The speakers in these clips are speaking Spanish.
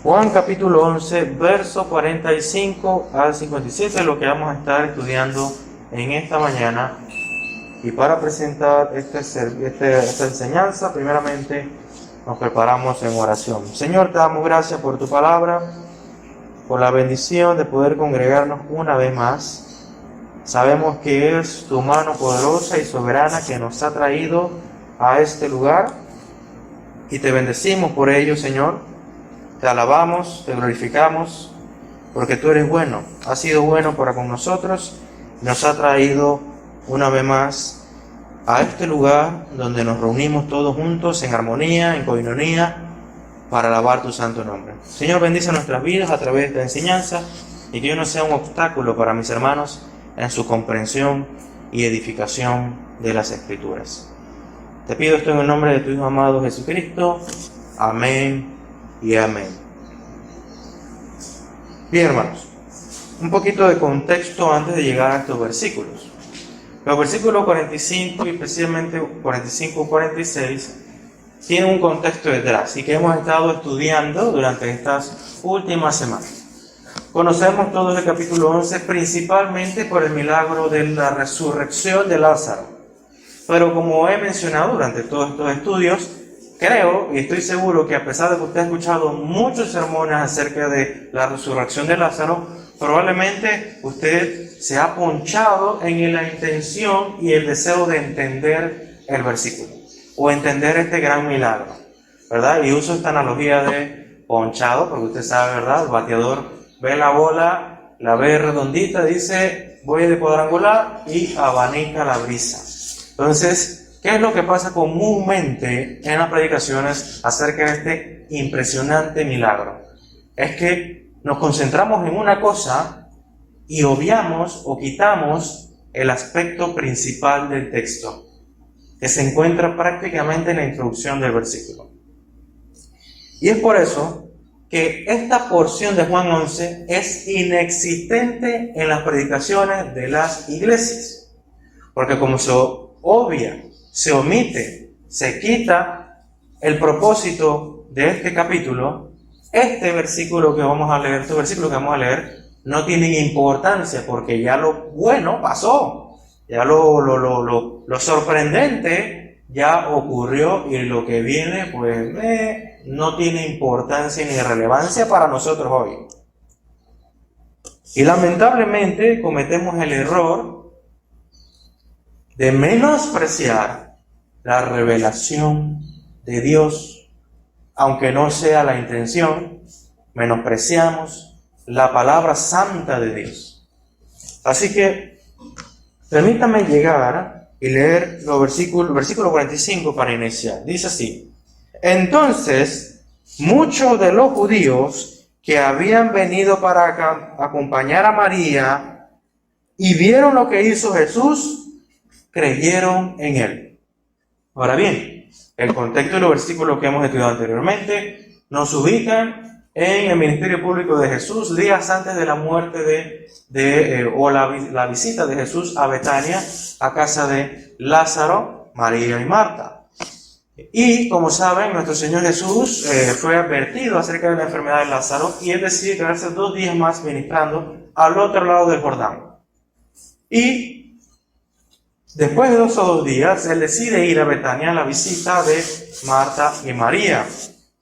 Juan capítulo 11, verso 45 al 57, es lo que vamos a estar estudiando en esta mañana. Y para presentar esta enseñanza, primeramente nos preparamos en oración. Señor, te damos gracias por tu palabra, por la bendición de poder congregarnos una vez más. Sabemos que es tu mano poderosa y soberana que nos ha traído a este lugar y te bendecimos por ello, Señor. Te alabamos, te glorificamos, porque tú eres bueno, has sido bueno para con nosotros, nos ha traído una vez más a este lugar donde nos reunimos todos juntos en armonía, en coinonía, para alabar tu santo nombre. Señor, bendice nuestras vidas a través de esta enseñanza y que yo no sea un obstáculo para mis hermanos en su comprensión y edificación de las Escrituras. Te pido esto en el nombre de tu Hijo amado Jesucristo. Amén y amén. Bien, hermanos, un poquito de contexto antes de llegar a estos versículos. Los versículos 45 y especialmente 45 y 46 tienen un contexto detrás y que hemos estado estudiando durante estas últimas semanas. Conocemos todos el capítulo 11 principalmente por el milagro de la resurrección de Lázaro. Pero como he mencionado durante todos estos estudios, creo y estoy seguro que a pesar de que usted ha escuchado muchos sermones acerca de la resurrección de Lázaro, probablemente usted se ha ponchado en la intención y el deseo de entender el versículo o entender este gran milagro, ¿verdad? Y uso esta analogía de ponchado porque usted sabe, ¿verdad? El bateador ve la bola, la ve redondita, dice voy de cuadrangular y abanica la brisa. Entonces, ¿qué es lo que pasa comúnmente en las predicaciones acerca de este impresionante milagro? Es que nos concentramos en una cosa y obviamos o quitamos el aspecto principal del texto, que se encuentra prácticamente en la introducción del versículo. Y es por eso que esta porción de Juan 11 es inexistente en las predicaciones de las iglesias. Porque como se obvia, se omite, se quita el propósito de este capítulo, este versículo que vamos a leer, no tiene importancia porque ya lo bueno pasó, ya lo sorprendente ya ocurrió y lo que viene pues no tiene importancia ni relevancia para nosotros hoy. Y lamentablemente cometemos el error de menospreciar la revelación de Dios, aunque no sea la intención, menospreciamos la palabra santa de Dios. Así que permítame llegar y leer el versículo 45 para iniciar. Dice así: entonces muchos de los judíos que habían venido para acompañar a María y vieron lo que hizo Jesús, creyeron en él. Ahora bien, el contexto de los versículos que hemos estudiado anteriormente nos ubican en el ministerio público de Jesús días antes de la muerte o la visita de Jesús a Betania, a casa de Lázaro, María y Marta. Y como saben, nuestro Señor Jesús fue advertido acerca de la enfermedad de Lázaro y él decide quedarse 2 días más ministrando al otro lado del Jordán. Y después de 2 o 2 días, él decide ir a Betania a la visita de Marta y María.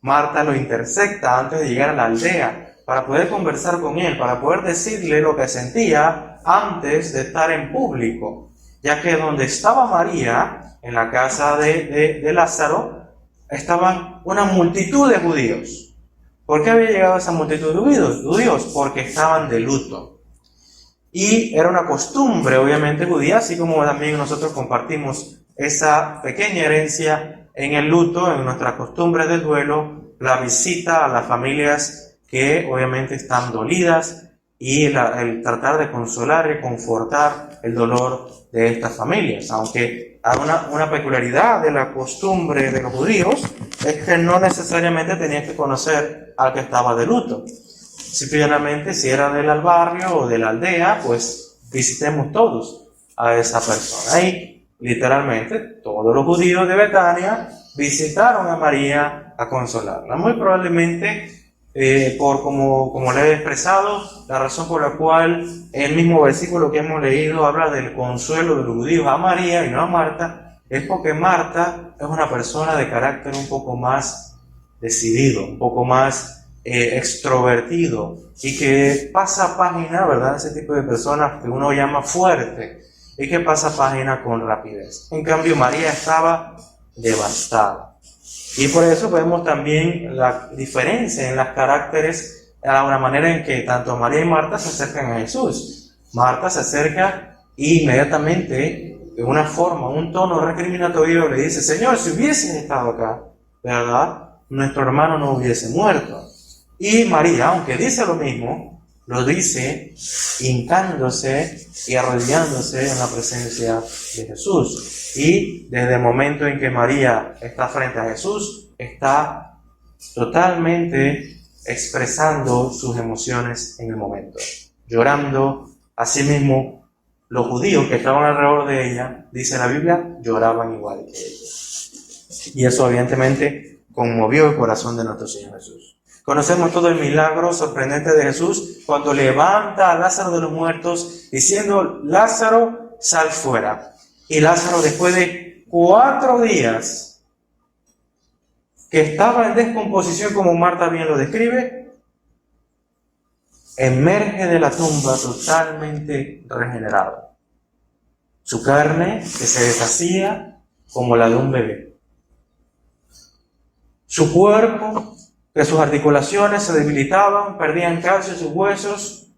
Marta lo intersecta antes de llegar a la aldea para poder conversar con él, para poder decirle lo que sentía antes de estar en público, ya que donde estaba María, en la casa de Lázaro, estaban una multitud de judíos. ¿Por qué había llegado esa multitud de judíos? Porque estaban de luto. Y era una costumbre, obviamente, judía, así como también nosotros compartimos esa pequeña herencia en el luto, en nuestras costumbres del duelo, la visita a las familias que obviamente están dolidas y el tratar de consolar y confortar el dolor de estas familias. Aunque hay una peculiaridad de la costumbre de los judíos, es que no necesariamente tenías que conocer al que estaba de luto. Simplemente, si era del barrio o de la aldea, pues visitemos todos a esa persona. Y literalmente todos los judíos de Betania visitaron a María a consolarla. Muy probablemente como le he expresado, la razón por la cual el mismo versículo que hemos leído habla del consuelo de los judíos a María y no a Marta, es porque Marta es una persona de carácter un poco más decidido, un poco más extrovertido, y que pasa página, ¿verdad? Ese tipo de personas que uno llama fuerte y que pasa página con rapidez. En cambio, María estaba devastada. Y por eso vemos también la diferencia en los caracteres, a la manera en que tanto María y Marta se acercan a Jesús. Marta se acerca e inmediatamente, de una forma, un tono recriminatorio, le dice: Señor, si hubieses estado acá, ¿verdad?, nuestro hermano no hubiese muerto. Y María, aunque dice lo mismo, lo dice hincándose y arrodillándose en la presencia de Jesús. Y desde el momento en que María está frente a Jesús, está totalmente expresando sus emociones en el momento, llorando. Asimismo, los judíos que estaban alrededor de ella, dice la Biblia, lloraban igual que ella. Y eso evidentemente conmovió el corazón de nuestro Señor Jesús. Conocemos todo el milagro sorprendente de Jesús cuando levanta a Lázaro de los muertos, diciendo: Lázaro, sal fuera. Y Lázaro, después de 4 días que estaba en descomposición, como Marta bien lo describe, emerge de la tumba totalmente regenerado. Su carne que se deshacía como la de un bebé. Su cuerpo, que sus articulaciones se debilitaban, perdían calcio, sus huesos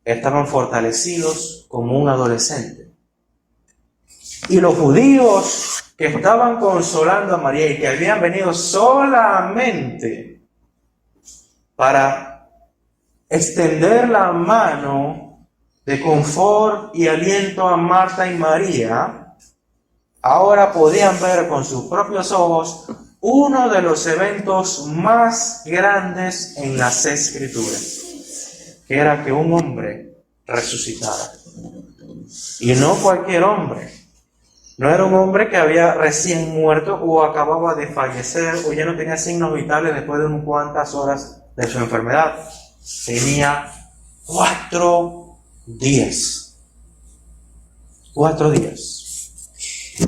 estaban fortalecidos como un adolescente. Y los judíos que estaban consolando a María y que habían venido solamente para extender la mano de confort y aliento a Marta y María, ahora podían ver con sus propios ojos uno de los eventos más grandes en las Escrituras, que era que un hombre resucitara. Y no cualquier hombre. No era un hombre que había recién muerto o acababa de fallecer o ya no tenía signos vitales después de unas cuantas horas de su enfermedad. Tenía 4 días. 4 días.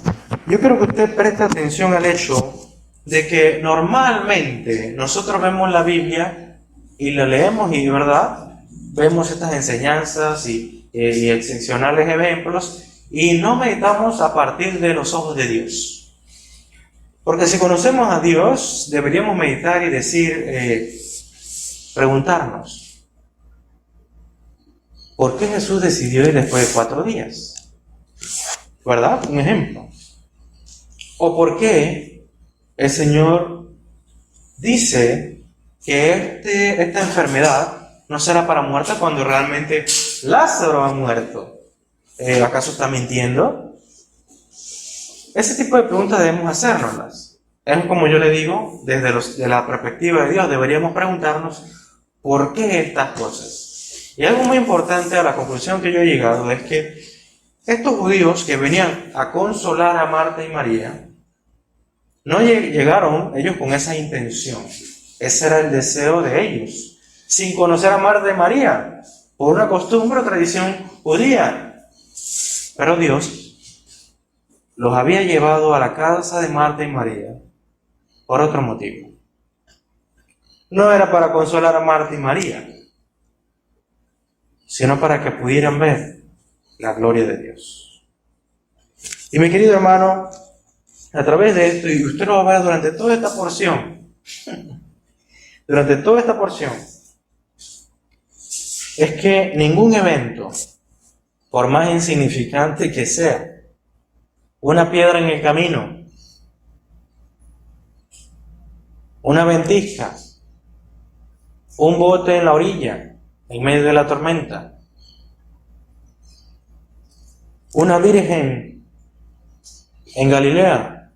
Yo creo que usted preste atención al hecho de que normalmente nosotros vemos la Biblia y la leemos y, ¿verdad?, vemos estas enseñanzas y excepcionales ejemplos y no meditamos a partir de los ojos de Dios. Porque si conocemos a Dios, deberíamos meditar y decir, preguntarnos, ¿por qué Jesús decidió ir después de 4 días? ¿Verdad? Un ejemplo. ¿O por qué el Señor dice que esta enfermedad no será para muerte cuando realmente Lázaro ha muerto? ¿Acaso está mintiendo? Ese tipo de preguntas debemos hacérnoslas. Es como yo le digo, desde la perspectiva de Dios, deberíamos preguntarnos ¿por qué estas cosas? Y algo muy importante a la conclusión que yo he llegado es que estos judíos que venían a consolar a Marta y María, no llegaron ellos con esa intención. Ese era el deseo de ellos, sin conocer a Marta y María, por una costumbre o tradición judía. Pero Dios los había llevado a la casa de Marta y María por otro motivo. No era para consolar a Marta y María, sino para que pudieran ver la gloria de Dios. Y mi querido hermano, a través de esto, y usted lo va a ver durante toda esta porción, es que ningún evento, por más insignificante que sea, una piedra en el camino, una ventisca, un bote en la orilla, en medio de la tormenta, una virgen en Galilea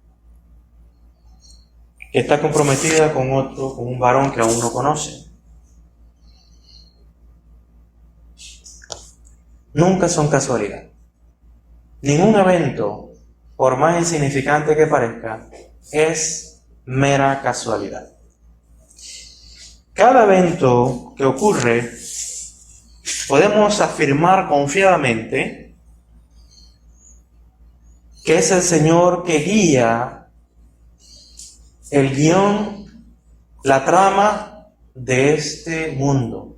que está comprometida con un varón que aún no conoce. Nunca son casualidad. Ningún evento, por más insignificante que parezca, es mera casualidad. cada evento que ocurre, podemos afirmar confiadamente que es el Señor que guía el guión, la trama de este mundo,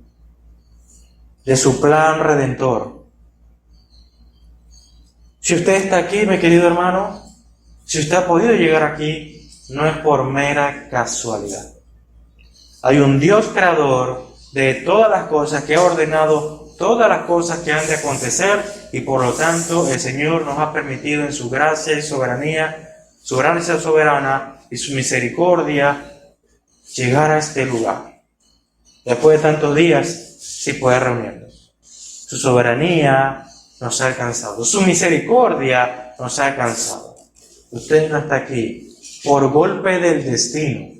de su plan redentor. Si usted está aquí, mi querido hermano, si usted ha podido llegar aquí, no es por mera casualidad. Hay un Dios creador de todas las cosas que ha ordenado todas las cosas que han de acontecer, y por lo tanto el Señor nos ha permitido en su gracia y soberanía, su gracia soberana y su misericordia, llegar a este lugar. Después de tantos días, sin poder reunirnos. Su soberanía nos ha alcanzado, su misericordia nos ha alcanzado. Usted no está aquí por golpe del destino.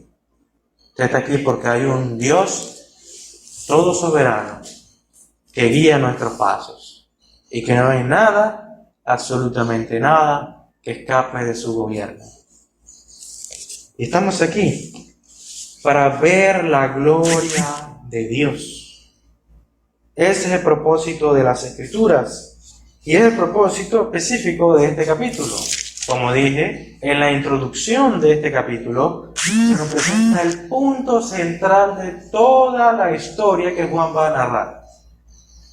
Usted está aquí porque hay un Dios todo soberano que guía nuestros pasos y que no hay nada, absolutamente nada, que escape de su gobierno. Y estamos aquí para ver la gloria de Dios. Ese es el propósito de las Escrituras y es el propósito específico de este capítulo. Como dije, en la introducción de este capítulo se nos presenta el punto central de toda la historia que Juan va a narrar.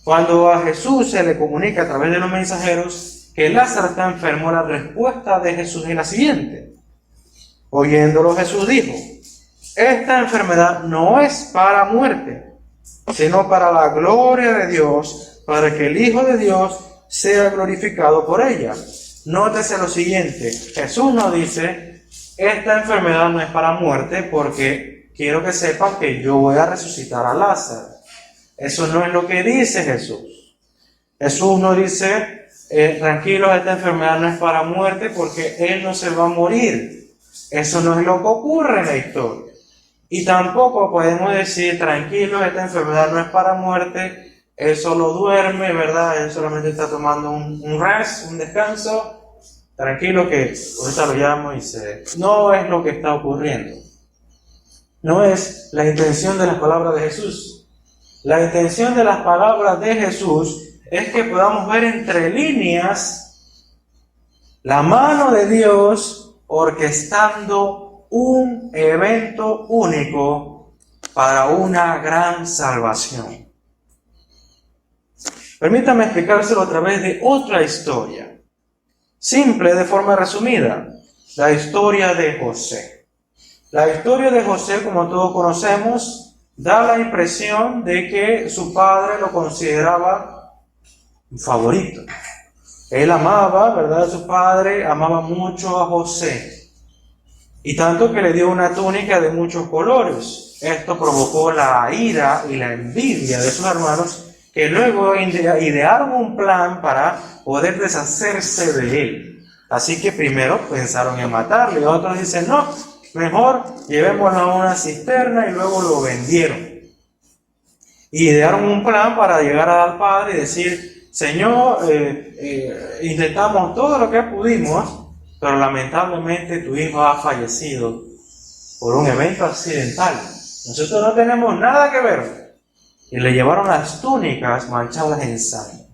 Cuando a Jesús se le comunica a través de los mensajeros que Lázaro está enfermo, la respuesta de Jesús es la siguiente. Oyéndolo, Jesús dijo: esta enfermedad no es para muerte, sino para la gloria de Dios, para que el Hijo de Dios sea glorificado por ella. Nótese lo siguiente, Jesús no dice, esta enfermedad no es para muerte porque quiero que sepan que yo voy a resucitar a Lázaro. Eso no es lo que dice Jesús. Jesús no dice, tranquilos, esta enfermedad no es para muerte porque Él no se va a morir. Eso no es lo que ocurre en la historia. Y tampoco podemos decir, tranquilos, esta enfermedad no es para muerte, Él solo duerme, ¿verdad? Él solamente está tomando un rest, un descanso. Tranquilo que ahorita lo llamo y se... No es lo que está ocurriendo. No es la intención de las palabras de Jesús. La intención de las palabras de Jesús es que podamos ver entre líneas la mano de Dios orquestando un evento único para una gran salvación. Permítame explicárselo a través de otra historia, simple de forma resumida, la historia de José. La historia de José, como todos conocemos, da la impresión de que su padre lo consideraba un favorito. Él amaba, ¿verdad? Su padre amaba mucho a José. Y tanto que le dio una túnica de muchos colores. Esto provocó la ira y la envidia de sus hermanos, que luego idearon un plan para poder deshacerse de él. Así que primero pensaron en matarle. Otros dicen, no, mejor llevémoslo a una cisterna, y luego lo vendieron. Y idearon un plan para llegar al padre y decir, Señor, intentamos todo lo que pudimos, pero lamentablemente tu hijo ha fallecido por un evento accidental. Nosotros no tenemos nada que ver. Y le llevaron las túnicas manchadas en sangre.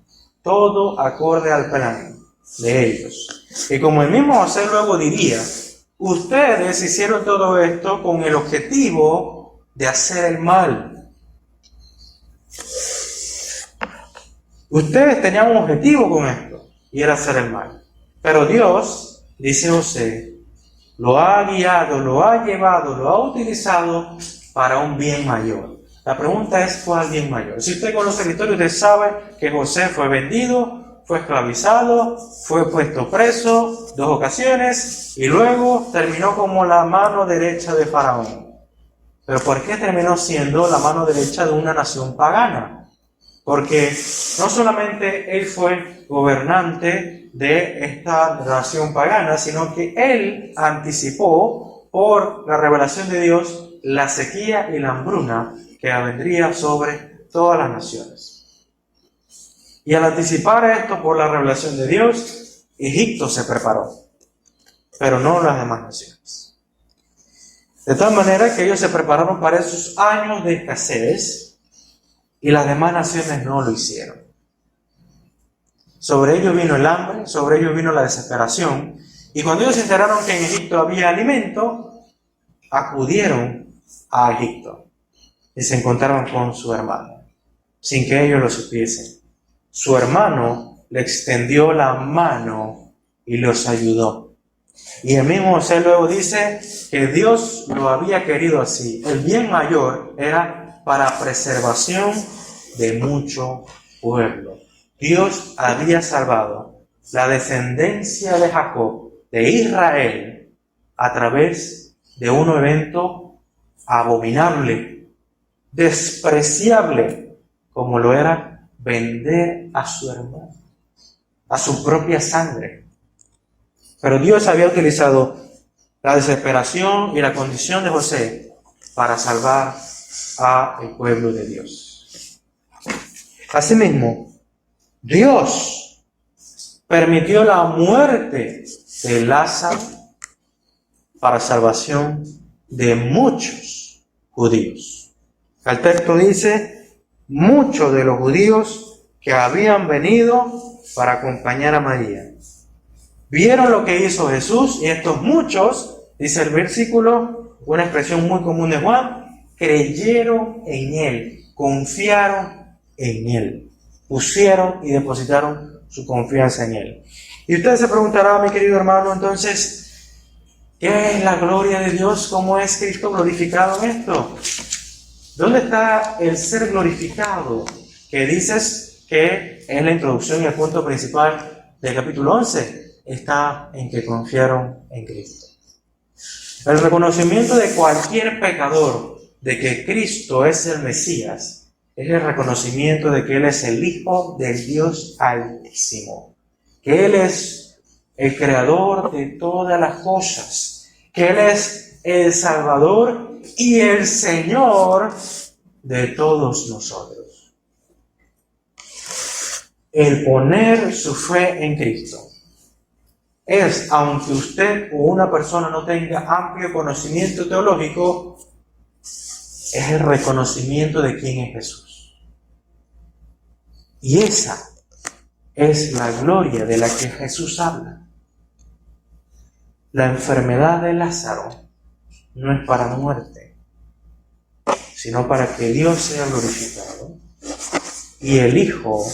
Todo acorde al plan de ellos. Y como el mismo José luego diría, ustedes hicieron todo esto con el objetivo de hacer el mal. Ustedes tenían un objetivo con esto, y era hacer el mal. Pero Dios, dice José, lo ha guiado, lo ha llevado, lo ha utilizado para un bien mayor. La pregunta es, ¿cuál bien mayor? Si usted conoce la historia, usted sabe que José fue vendido, fue esclavizado, fue puesto preso 2 ocasiones y luego terminó como la mano derecha de Faraón. ¿Pero por qué terminó siendo la mano derecha de una nación pagana? Porque no solamente él fue gobernante de esta nación pagana, sino que él anticipó por la revelación de Dios la sequía y la hambruna que vendría sobre todas las naciones. Y al anticipar esto por la revelación de Dios, Egipto se preparó, pero no las demás naciones. De tal manera que ellos se prepararon para esos años de escasez y las demás naciones no lo hicieron. Sobre ellos vino el hambre, sobre ellos vino la desesperación, y cuando ellos se enteraron que en Egipto había alimento, acudieron a Egipto y se encontraron con su hermano, sin que ellos lo supiesen. Su hermano le extendió la mano y los ayudó. Y el mismo José luego dice que Dios lo había querido así. El bien mayor era para preservación de mucho pueblo. Dios había salvado la descendencia de Jacob, de Israel, a través de un evento abominable, despreciable, como lo era vender a su hermano, a su propia sangre. Pero Dios había utilizado la desesperación y la condición de José para salvar al pueblo de Dios. Asimismo, Dios permitió la muerte de Lázaro para salvación de muchos judíos. El texto dice, muchos de los judíos que habían venido para acompañar a María vieron lo que hizo Jesús, y estos muchos, dice el versículo, una expresión muy común de Juan, creyeron en Él, confiaron en Él, pusieron y depositaron su confianza en Él. Y usted se preguntará, mi querido hermano, entonces, ¿qué es la gloria de Dios? ¿Cómo es Cristo glorificado en esto? ¿Dónde está el ser glorificado? Que dices que es la introducción y el punto principal del capítulo 11. Está en que confiaron en Cristo. El reconocimiento de cualquier pecador de que Cristo es el Mesías es el reconocimiento de que Él es el Hijo del Dios Altísimo, que Él es el Creador de todas las cosas, que Él es el Salvador y el Señor de todos nosotros. El poner su fe en Cristo es, aunque usted o una persona no tenga amplio conocimiento teológico, es el reconocimiento de quién es Jesús. Y esa es la gloria de la que Jesús habla. La enfermedad de Lázaro no es para muerte, sino para que Dios sea glorificado y el Hijo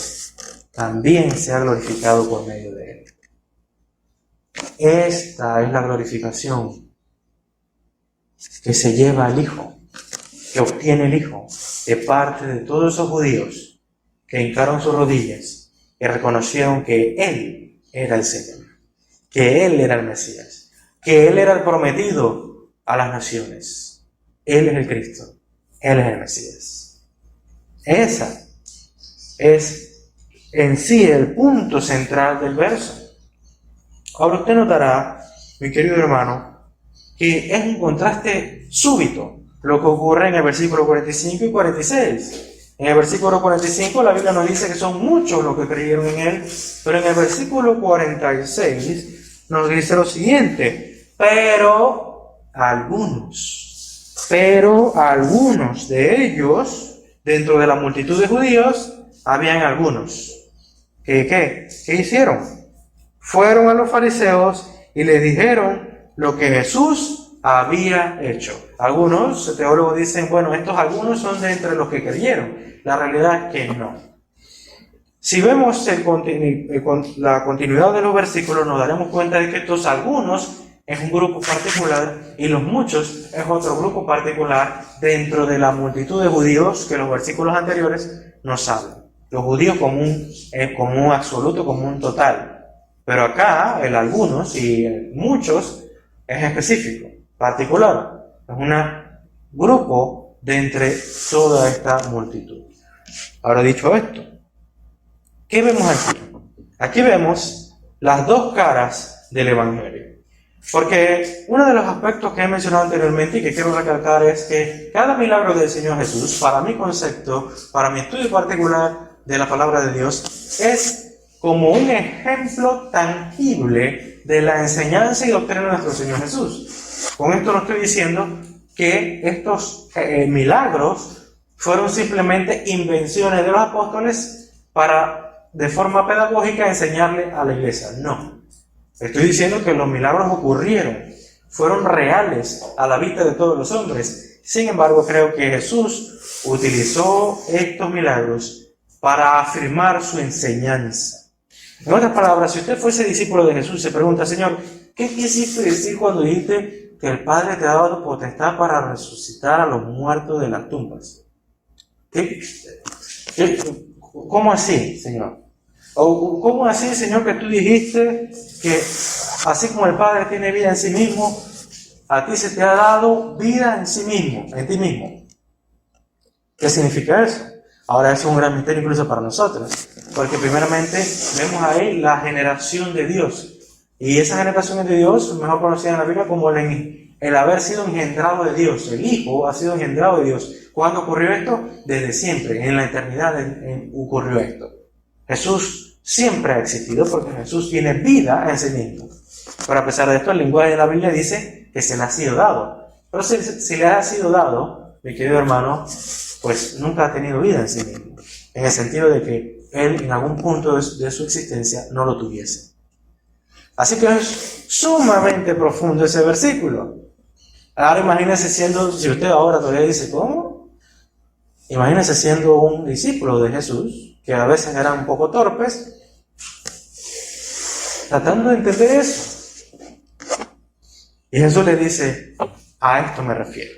también sea glorificado por medio de él. Esta es la glorificación que se lleva al Hijo, que obtiene el Hijo de parte de todos esos judíos que hincaron sus rodillas y reconocieron que Él era el Señor, que Él era el Mesías, que Él era el prometido a las naciones. Él es el Cristo, Él es el Mesías. Esa es en sí el punto central del verso. Ahora usted notará, mi querido hermano, que es un contraste súbito lo que ocurre en el versículo 45 y 46. En el versículo 45 la Biblia nos dice que son muchos los que creyeron en Él, pero en el versículo 46 nos dice lo siguiente, pero algunos de ellos, dentro de la multitud de judíos, habían algunos. ¿Qué hicieron? Fueron a los fariseos y les dijeron lo que Jesús había hecho. Algunos teólogos dicen, bueno, estos algunos son de entre los que creyeron. La realidad es que no. Si vemos la continuidad de los versículos, nos daremos cuenta de que estos algunos es un grupo particular y los muchos es otro grupo particular dentro de la multitud de judíos que los versículos anteriores nos hablan. Los judíos como un absoluto, como un total. Pero acá, el algunos y el muchos es específico, particular. Es un grupo de entre toda esta multitud. Ahora dicho esto, ¿qué vemos aquí? Aquí vemos las dos caras del Evangelio. Porque uno de los aspectos que he mencionado anteriormente y que quiero recalcar es que cada milagro del Señor Jesús, para mi concepto, para mi estudio particular de la palabra de Dios, es como un ejemplo tangible de la enseñanza y doctrina de nuestro Señor Jesús. Con esto no estoy diciendo que estos milagros fueron simplemente invenciones de los apóstoles para, de forma pedagógica, enseñarle a la iglesia. No. Estoy diciendo que los milagros ocurrieron, fueron reales a la vista de todos los hombres. Sin embargo, creo que Jesús utilizó estos milagros para afirmar su enseñanza. En otras palabras, si usted fuese discípulo de Jesús, se pregunta: Señor, ¿qué quisiste decir cuando dijiste que el Padre te ha dado potestad para resucitar a los muertos de las tumbas? ¿Cómo así, Señor? ¿O cómo así, Señor, que tú dijiste que así como el Padre tiene vida en sí mismo, a ti se te ha dado vida en sí mismo, en ti mismo? ¿Qué significa eso? Ahora, eso es un gran misterio incluso para nosotros, porque primeramente vemos ahí la generación de Dios. Y esa generación de Dios, mejor conocida en la Biblia como el haber sido engendrado de Dios. El Hijo ha sido engendrado de Dios. ¿Cuándo ocurrió esto? Desde siempre, en la eternidad ocurrió esto. Jesús siempre ha existido porque Jesús tiene vida en sí mismo. Pero a pesar de esto, el lenguaje de la Biblia dice que se le ha sido dado. Pero si le ha sido dado, mi querido hermano, pues nunca ha tenido vida en sí mismo. En el sentido de que él en algún punto de su existencia no lo tuviese. Así que es sumamente profundo ese versículo. Ahora imagínese si usted ahora todavía dice, ¿cómo? Imagínese siendo un discípulo de Jesús, que a veces eran un poco torpes, tratando de entender eso. Y Jesús le dice: a esto me refiero.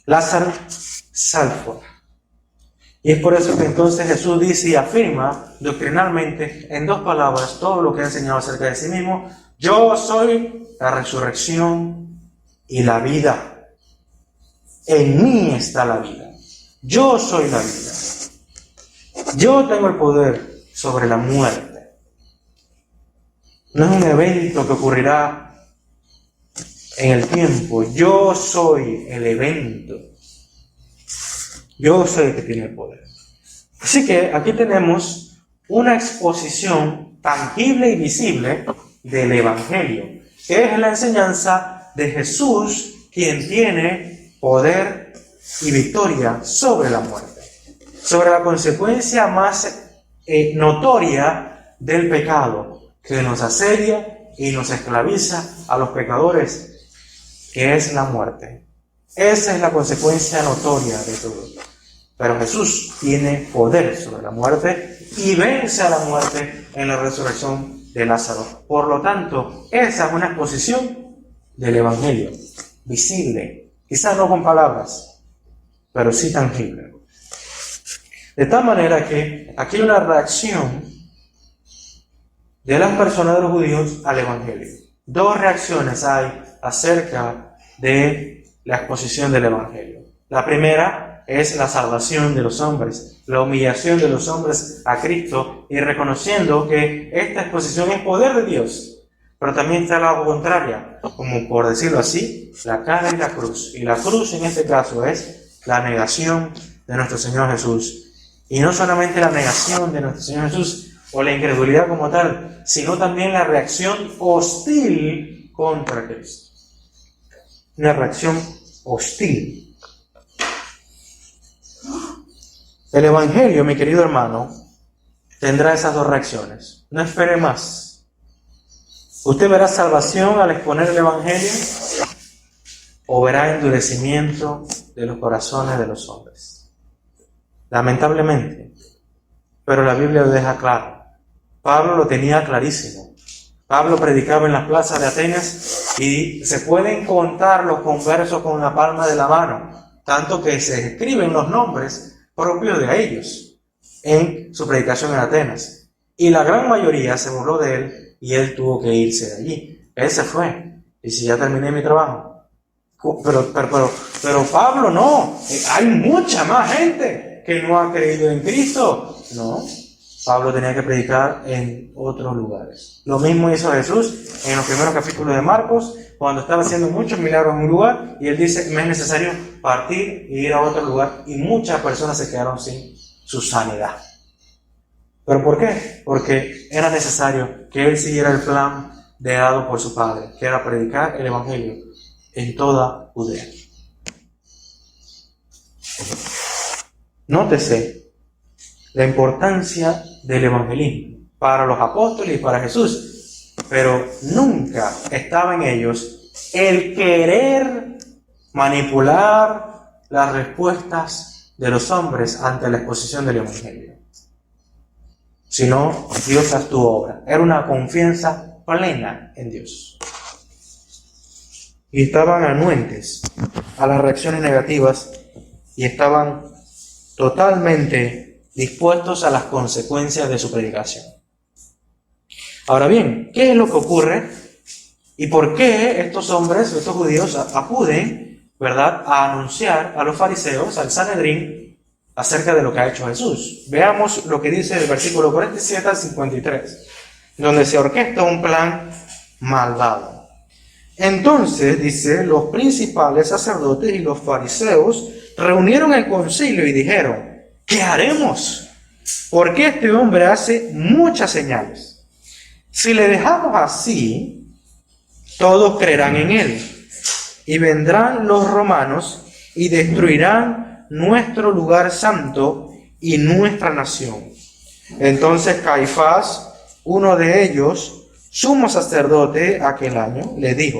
Lázaro, sal fuera. Y es por eso que entonces Jesús dice y afirma doctrinalmente en dos palabras todo lo que ha enseñado acerca de sí mismo: yo soy la resurrección y la vida. En mí está la vida. Yo soy la vida. Yo tengo el poder sobre la muerte. No es un evento que ocurrirá en el tiempo. Yo soy el evento. Yo soy el que tiene el poder. Así que aquí tenemos una exposición tangible y visible del Evangelio, que es la enseñanza de Jesús, quien tiene poder y victoria sobre la muerte, sobre la consecuencia más notoria del pecado, que nos asedia y nos esclaviza a los pecadores, que es la muerte. Esa es la consecuencia notoria de todo. Pero Jesús tiene poder sobre la muerte y vence a la muerte en la resurrección de Lázaro. Por lo tanto, esa es una exposición del Evangelio, visible, quizás no con palabras, pero sí tangible. De tal manera que aquí hay una reacción de las personas de los judíos al Evangelio. Dos reacciones hay acerca de la exposición del Evangelio. La primera es la salvación de los hombres, la humillación de los hombres a Cristo y reconociendo que esta exposición es poder de Dios. Pero también está la contraria, como por decirlo así, la cara y la cruz. Y la cruz en este caso es la negación de nuestro Señor Jesús. Y no solamente la negación de nuestro Señor Jesús o la incredulidad como tal, sino también la reacción hostil contra Cristo. Una reacción hostil. El Evangelio, mi querido hermano, tendrá esas dos reacciones. No espere más. ¿Usted verá salvación al exponer el Evangelio o verá endurecimiento de los corazones de los hombres? Lamentablemente. Pero la Biblia lo deja claro. Pablo lo tenía clarísimo. Pablo predicaba en las plazas de Atenas y se pueden contar los conversos con la palma de la mano, tanto que se escriben los nombres propios de ellos en su predicación en Atenas. Y la gran mayoría se burló de él y él tuvo que irse de allí. Él se fue. Y si ya terminé mi trabajo. Pero Pablo no. Hay mucha más gente que no ha creído en Cristo. No. Pablo tenía que predicar en otros lugares. Lo mismo hizo Jesús en los primeros capítulos de Marcos, cuando estaba haciendo muchos milagros en un lugar, y él dice, me es necesario partir e ir a otro lugar, y muchas personas se quedaron sin su sanidad. ¿Pero por qué? Porque era necesario que él siguiera el plan dado por su Padre, que era predicar el Evangelio en toda Judea. Nótese la importancia del evangelismo para los apóstoles y para Jesús, pero nunca estaba en ellos el querer manipular las respuestas de los hombres ante la exposición del evangelio, sino Dios haz tu obra. Era una confianza plena en Dios. Y estaban anuentes a las reacciones negativas y estaban totalmente dispuestos a las consecuencias de su predicación. Ahora bien, ¿qué es lo que ocurre? ¿Y por qué estos hombres, estos judíos, acuden, ¿verdad?, a anunciar a los fariseos, al Sanedrín, acerca de lo que ha hecho Jesús? Veamos lo que dice el versículo 47 al 53, donde se orquesta un plan malvado. Entonces, dice, los principales sacerdotes y los fariseos reunieron el concilio y dijeron: ¿qué haremos? Porque este hombre hace muchas señales. Si le dejamos así, todos creerán en él, y vendrán los romanos y destruirán nuestro lugar santo y nuestra nación. Entonces Caifás, uno de ellos, sumo sacerdote aquel año, le dijo: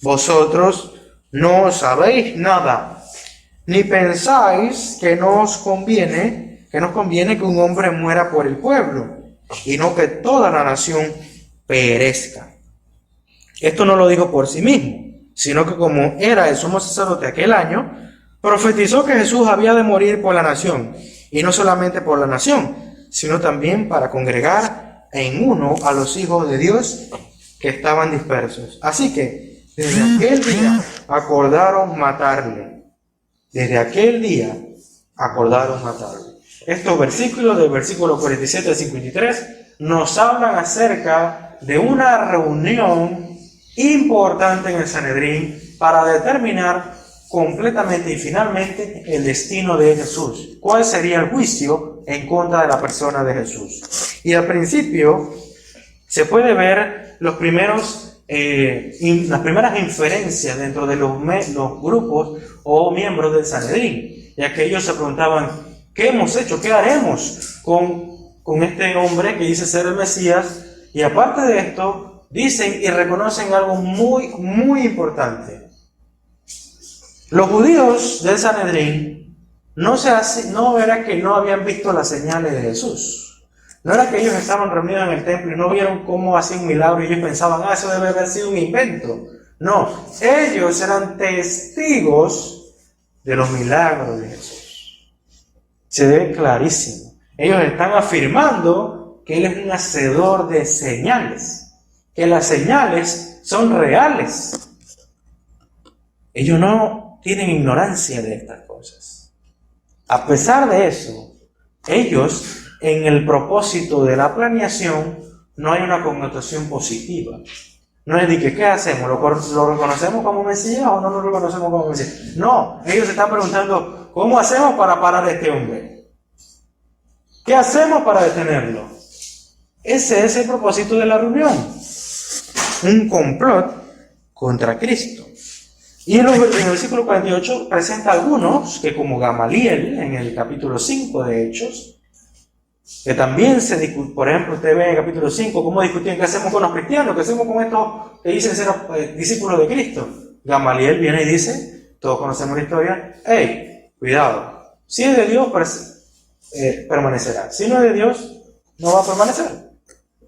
vosotros no sabéis nada, ni pensáis que nos conviene que un hombre muera por el pueblo, y no que toda la nación perezca. Esto no lo dijo por sí mismo, sino que como era el sumo sacerdote aquel año, profetizó que Jesús había de morir por la nación, y no solamente por la nación, sino también para congregar en uno a los hijos de Dios que estaban dispersos. Así que desde aquel día acordaron matarle. Desde aquel día acordaron matarle. Estos versículos, del versículo 47 al 53, nos hablan acerca de una reunión importante en el Sanedrín para determinar completamente y finalmente el destino de Jesús. ¿Cuál sería el juicio en contra de la persona de Jesús? Y al principio se puede ver las primeras inferencias dentro de los grupos o miembros del Sanedrín, ya que ellos se preguntaban: ¿qué hemos hecho? ¿Qué haremos con este hombre que dice ser el Mesías? Y aparte de esto, dicen y reconocen algo muy, muy importante. Los judíos del Sanedrín no era que no habían visto las señales de Jesús. No era que ellos estaban reunidos en el templo y no vieron cómo hacía un milagro y ellos pensaban: eso debe haber sido un invento. No, ellos eran testigos de los milagros de Jesús. Se ve clarísimo. Ellos están afirmando que Él es un hacedor de señales, que las señales son reales. Ellos no tienen ignorancia de estas cosas. A pesar de eso, ellos, en el propósito de la planeación, no hay una connotación positiva. No es de que, ¿qué hacemos? ¿Lo reconocemos como Mesías o no lo reconocemos como Mesías? No, ellos están preguntando: ¿cómo hacemos para parar a este hombre? ¿Qué hacemos para detenerlo? Ese es el propósito de la reunión. Un complot contra Cristo. Y en el versículo 48 presenta algunos que, como Gamaliel, en el capítulo 5 de Hechos, que también se discute. Por ejemplo, usted ve en el capítulo 5 cómo discutían: ¿qué hacemos con los cristianos? ¿Qué hacemos con estos que dicen ser discípulos de Cristo? Gamaliel viene y dice, todos conocemos la historia: hey, cuidado, si es de Dios, permanecerá. Si no es de Dios, no va a permanecer.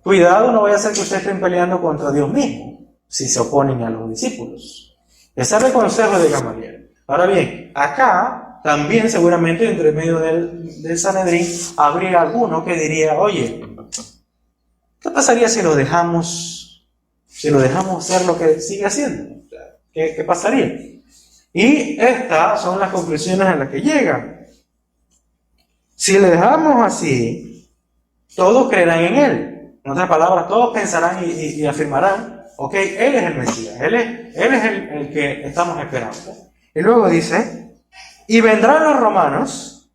Cuidado, no vaya a ser que ustedes estén peleando contra Dios mismo si se oponen a los discípulos. Ese es el consejo de Gamaliel. Ahora bien, acá también seguramente entre medio del Sanedrín habría alguno que diría: oye, ¿qué pasaría si lo dejamos hacer lo que sigue haciendo? ¿Qué pasaría? Y estas son las conclusiones a las que llegan. Si le dejamos así, todos creerán en Él. En otras palabras, todos pensarán y afirmarán: ok, Él es el Mesías, Él es el que estamos esperando. Y luego dice: y vendrán los romanos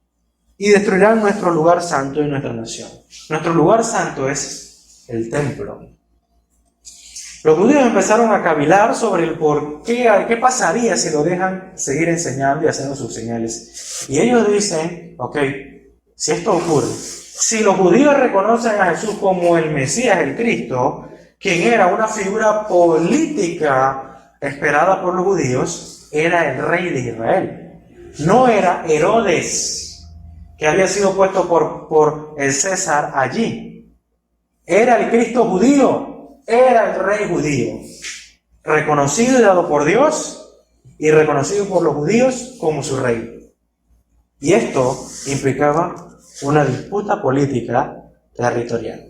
y destruirán nuestro lugar santo y nuestra nación. Nuestro lugar santo es el templo. Los judíos empezaron a cavilar sobre el por qué pasaría si lo dejan seguir enseñando y haciendo sus señales. Y ellos dicen, ok, si esto ocurre, si los judíos reconocen a Jesús como el Mesías, el Cristo, quien era una figura política esperada por los judíos, era el rey de Israel. No era Herodes, que había sido puesto por el César allí. Era el Cristo judío, era el rey judío, reconocido y dado por Dios y reconocido por los judíos como su rey. Y esto implicaba una disputa política territorial.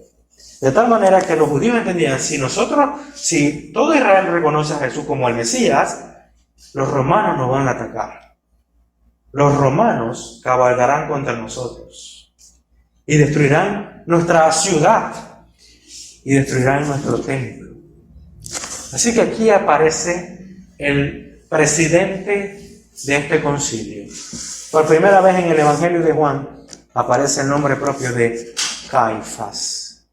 De tal manera que los judíos entendían, si todo Israel reconoce a Jesús como el Mesías, los romanos nos van a atacar. Los romanos cabalgarán contra nosotros y destruirán nuestra ciudad y destruirán nuestro templo. Así que aquí aparece el presidente de este concilio. Por primera vez en el Evangelio de Juan aparece el nombre propio de Caifás.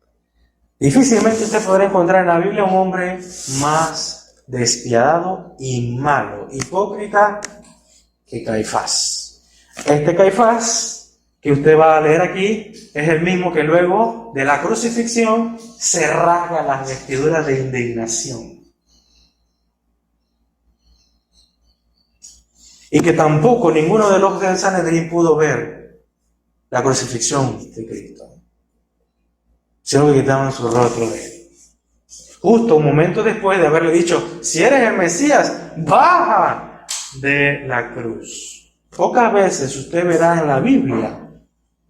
Difícilmente usted podrá encontrar en la Biblia un hombre más despiadado y malo, hipócrita, que Caifás. Este Caifás que usted va a leer aquí es el mismo que luego de la crucifixión se rasga las vestiduras de indignación. Y que tampoco ninguno de los del Sanedrín pudo ver la crucifixión de Cristo, sino que quitaban su rostro de él. Justo un momento después de haberle dicho, si eres el Mesías, baja de la cruz. Pocas veces usted verá en la Biblia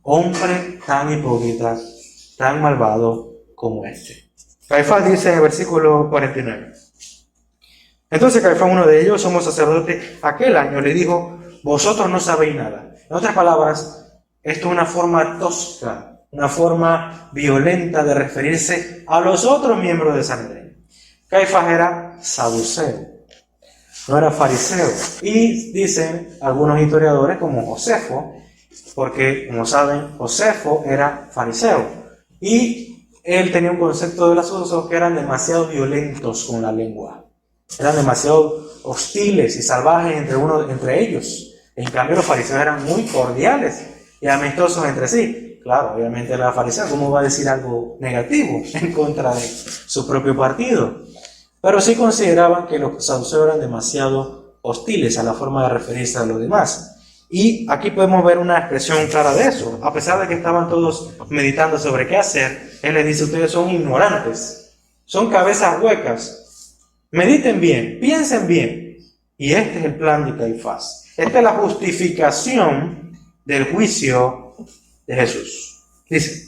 hombre tan hipócrita, tan malvado como este. Caifás dice en el versículo 49. Entonces Caifás, uno de ellos, sumo sacerdote, aquel año le dijo, vosotros no sabéis nada. En otras palabras, esto es una forma tosca, una forma violenta de referirse a los otros miembros de Sanedrín. Caifás era saduceo, no era fariseo. Y dicen algunos historiadores como Josefo, porque como saben, Josefo era fariseo. Y él tenía un concepto de los saduceos que eran demasiado violentos con la lengua. Eran demasiado hostiles y salvajes entre ellos. En cambio, los fariseos eran muy cordiales y amistosos entre sí. Claro, obviamente era fariseo, ¿cómo va a decir algo negativo en contra de su propio partido? Pero sí consideraban que los saduceos eran demasiado hostiles a la forma de referirse a los demás. Y aquí podemos ver una expresión clara de eso. A pesar de que estaban todos meditando sobre qué hacer, él les dice, ustedes son ignorantes, son cabezas huecas. Mediten bien, piensen bien. Y este es el plan de Caifás. Esta es la justificación del juicio de Jesús. Dice,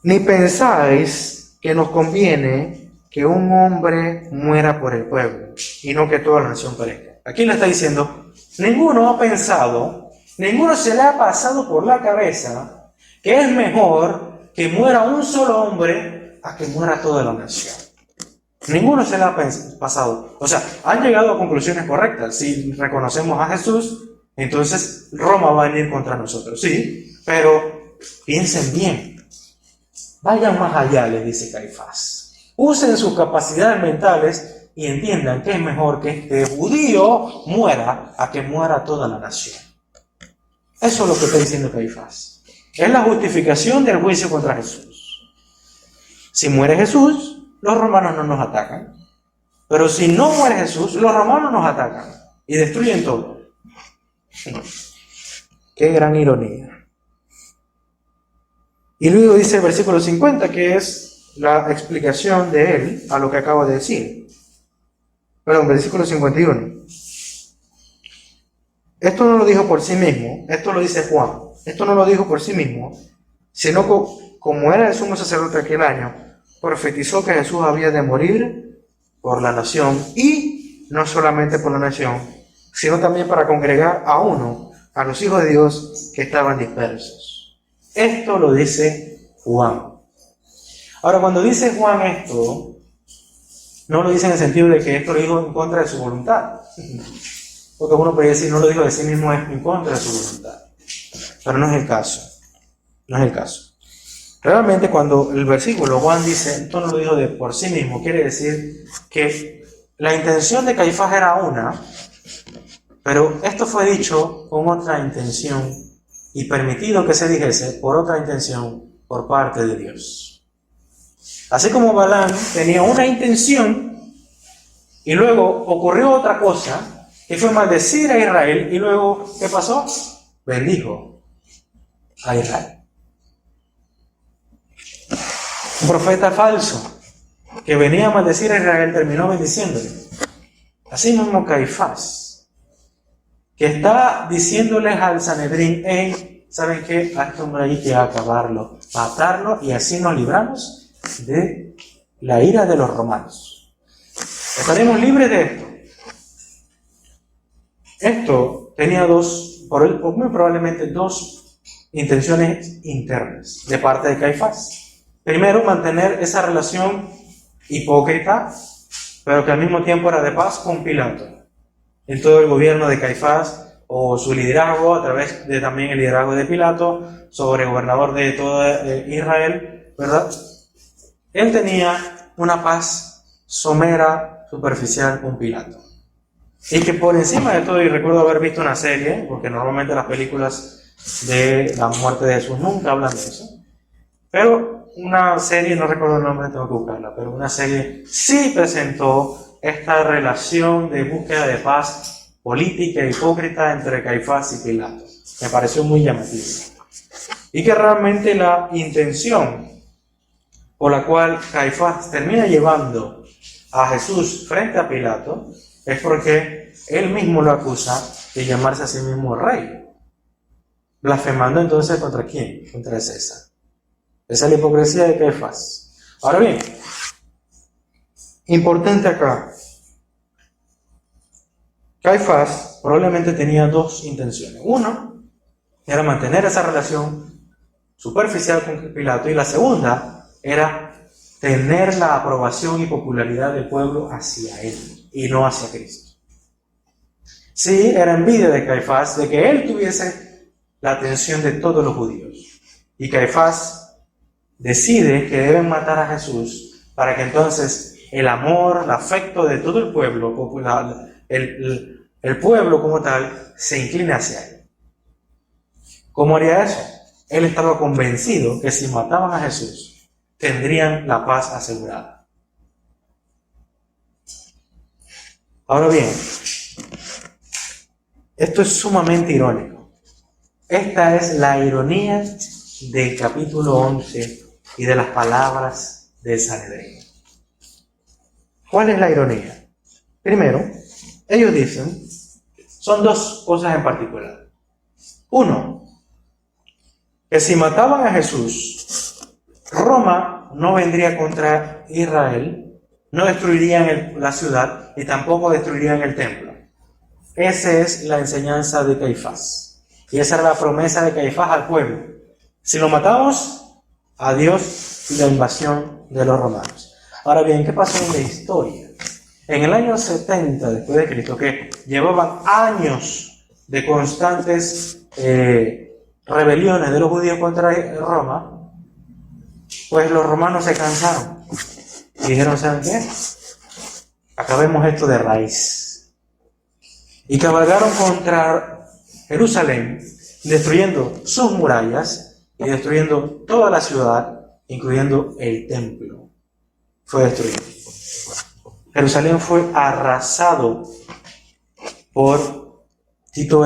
ni pensáis que nos conviene que un hombre muera por el pueblo y no que toda la nación perezca. Aquí le está diciendo, ninguno ha pensado, ninguno se le ha pasado por la cabeza que es mejor que muera un solo hombre a que muera toda la nación. Ninguno se le ha pasado. O sea, han llegado a conclusiones correctas. Si reconocemos a Jesús, entonces Roma va a venir contra nosotros. Sí, pero piensen bien. Vayan más allá, les dice Caifás. Usen sus capacidades mentales y entiendan que es mejor que este judío muera a que muera toda la nación. Eso es lo que está diciendo Caifás. Es la justificación del juicio contra Jesús. Si muere Jesús, los romanos no nos atacan. Pero si no muere Jesús, los romanos nos atacan y destruyen todo. Qué gran ironía. Y luego dice el versículo 50, que es la explicación de él a lo que acabo de decir. Perdón, versículo 51. Esto no lo dijo por sí mismo, esto lo dice Juan. Esto no lo dijo por sí mismo, sino que como era el sumo sacerdote aquel año, profetizó que Jesús había de morir por la nación, y no solamente por la nación, sino también para congregar a los hijos de Dios que estaban dispersos. Esto lo dice Juan. Ahora, cuando dice Juan esto, no lo dice en el sentido de que esto lo dijo en contra de su voluntad. Porque uno podría decir, no lo dijo de sí mismo, es en contra de su voluntad. Pero no es el caso. No es el caso. Realmente cuando el versículo Juan dice, esto no lo dijo de por sí mismo, quiere decir que la intención de Caifás era una, pero esto fue dicho con otra intención y permitido que se dijese por otra intención por parte de Dios. Así como Balaam tenía una intención y luego ocurrió otra cosa, que fue maldecir a Israel, y luego, ¿qué pasó? Bendijo a Israel. Un profeta falso que venía a maldecir a Israel terminó bendiciéndole. Así mismo Caifás, que está diciéndoles al Sanedrín, hey, ¿saben qué? A este hombre hay que acabarlo, matarlo, y así nos libramos de la ira de los romanos. Estaremos libres de esto. Esto tenía muy probablemente dos intenciones internas de parte de Caifás. Primero, mantener esa relación hipócrita, pero que al mismo tiempo era de paz con Pilato. En todo el gobierno de Caifás, o su liderazgo, a través de también el liderazgo de Pilato, sobre gobernador de todo Israel, ¿verdad? Él tenía una paz somera, superficial con Pilato. Y que por encima de todo, y recuerdo haber visto una serie, porque normalmente las películas de la muerte de Jesús nunca hablan de eso, pero una serie, no recuerdo el nombre, tengo que buscarla, pero una serie sí presentó esta relación de búsqueda de paz política e hipócrita entre Caifás y Pilato. Me pareció muy llamativo. Y que realmente la intención por la cual Caifás termina llevando a Jesús frente a Pilato es porque él mismo lo acusa de llamarse a sí mismo rey. Blasfemando entonces ¿contra quién? Contra César. Esa es la hipocresía de Caifás. Ahora bien, importante acá, Caifás probablemente tenía dos intenciones. Uno era mantener esa relación superficial con Pilato, y la segunda era tener la aprobación y popularidad del pueblo hacia él y no hacia Cristo. Sí, era envidia de Caifás de que él tuviese la atención de todos los judíos. Y Caifás decide que deben matar a Jesús para que entonces el amor, el afecto de todo el pueblo, el pueblo como tal, se incline hacia él. ¿Cómo haría eso? Él estaba convencido que si mataban a Jesús, tendrían la paz asegurada. Ahora bien, esto es sumamente irónico. Esta es la ironía del capítulo 11 y de las palabras del Sanedrín. ¿Cuál es la ironía? Primero, ellos dicen, son dos cosas en particular. Uno, que si mataban a Jesús, Roma no vendría contra Israel, no destruirían la ciudad y tampoco destruirían el templo. Esa es la enseñanza de Caifás. Y esa era la promesa de Caifás al pueblo. Si lo matamos, adiós la invasión de los romanos. Ahora bien, ¿qué pasó en la historia? En el año 70 después de Cristo, que llevaban años de constantes rebeliones de los judíos contra Roma, pues los romanos se cansaron y dijeron, ¿saben qué? Acabemos esto de raíz. Y cabalgaron contra Jerusalén, destruyendo sus murallas y destruyendo toda la ciudad, incluyendo el templo. Fue destruido. Jerusalén fue arrasado por Tito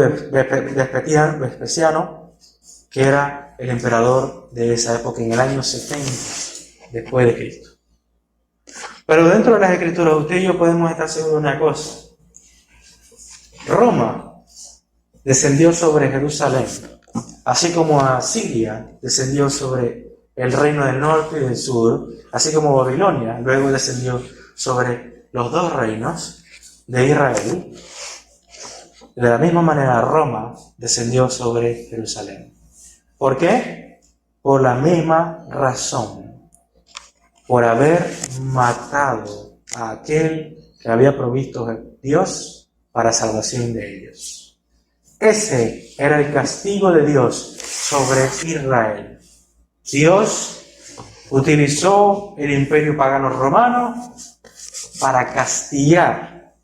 Vespasiano, que era el emperador de esa época, en el año 70 después de Cristo. Pero dentro de las escrituras, usted y yo podemos estar seguros de una cosa. Roma descendió sobre Jerusalén, así como Asiria descendió sobre el reino del norte y del sur, así como Babilonia luego descendió sobre los dos reinos de Israel. De la misma manera, Roma descendió sobre Jerusalén. ¿Por qué? Por la misma razón, por haber matado a aquel que había provisto Dios para salvación de ellos. Ese era el castigo de Dios sobre Israel. Dios utilizó el imperio pagano romano para castigar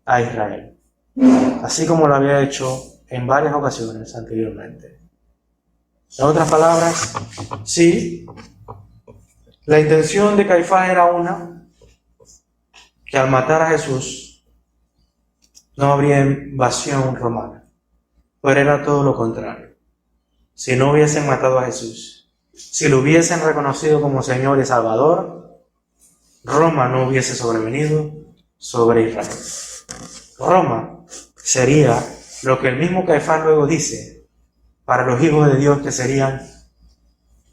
a Israel, así como lo había hecho en varias ocasiones anteriormente. En otras palabras, sí, la intención de Caifás era una, que al matar a Jesús no habría invasión romana, pero era todo lo contrario. Si no hubiesen matado a Jesús, si lo hubiesen reconocido como Señor y Salvador, Roma no hubiese sobrevenido sobre Israel. Roma sería lo que el mismo Caifás luego dice para los hijos de Dios que serían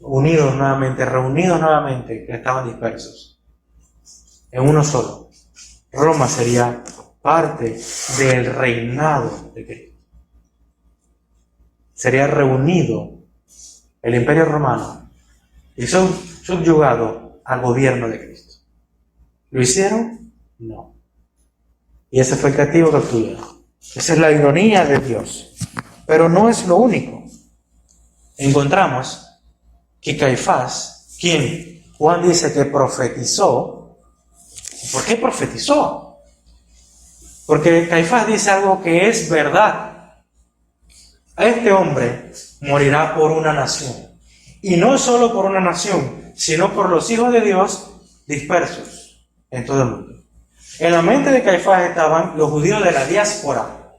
unidos nuevamente, reunidos nuevamente, que estaban dispersos en uno solo. Roma sería parte del reinado de Cristo. Sería reunido el imperio romano y subyugado al gobierno de Cristo. ¿Lo hicieron? No. Y ese fue el castigo que obtuvieron. Esa es la ironía de Dios. Pero no es lo único. Encontramos que Caifás, quien Juan dice que profetizó, ¿por qué profetizó? Porque Caifás dice algo que es verdad. Este hombre morirá por una nación. Y no solo por una nación, sino por los hijos de Dios dispersos en todo el mundo. En la mente de Caifás estaban los judíos de la diáspora,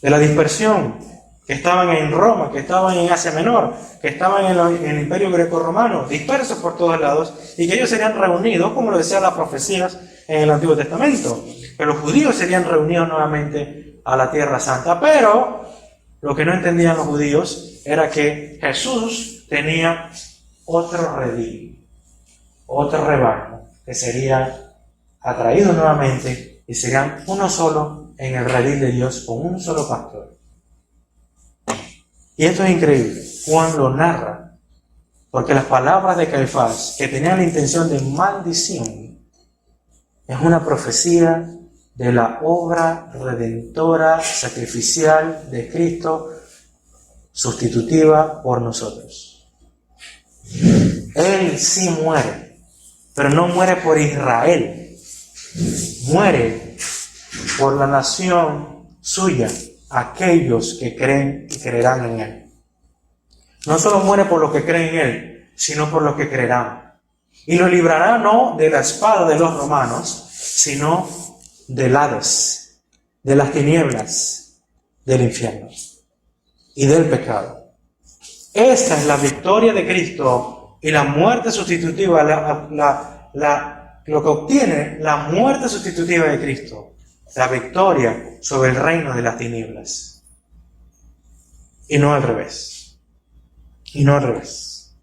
de la dispersión, que estaban en Roma, que estaban en Asia Menor, que estaban en el imperio greco-romano, dispersos por todos lados, y que ellos serían reunidos, como lo decían las profecías en el Antiguo Testamento, que los judíos serían reunidos nuevamente a la Tierra Santa. Pero lo que no entendían los judíos era que Jesús tenía otro redil, otro rebaño, que sería atraído nuevamente y serían uno solo en el redil de Dios con un solo pastor. Y esto es increíble. Juan lo narra porque las palabras de Caifás, que tenían la intención de maldición, es una profecía de la obra redentora, sacrificial de Cristo, sustitutiva por nosotros. Él sí muere, pero no muere por Israel, muere por la nación suya, aquellos que creen y creerán en Él. No solo muere por los que creen en Él, sino por los que creerán. Y lo librará no de la espada de los romanos, sino del Hades, de las tinieblas, del infierno y del pecado. Esta es la victoria de Cristo y la muerte sustitutiva, lo que obtiene la muerte sustitutiva de Cristo, la victoria sobre el reino de las tinieblas. Y no al revés. Y no al revés.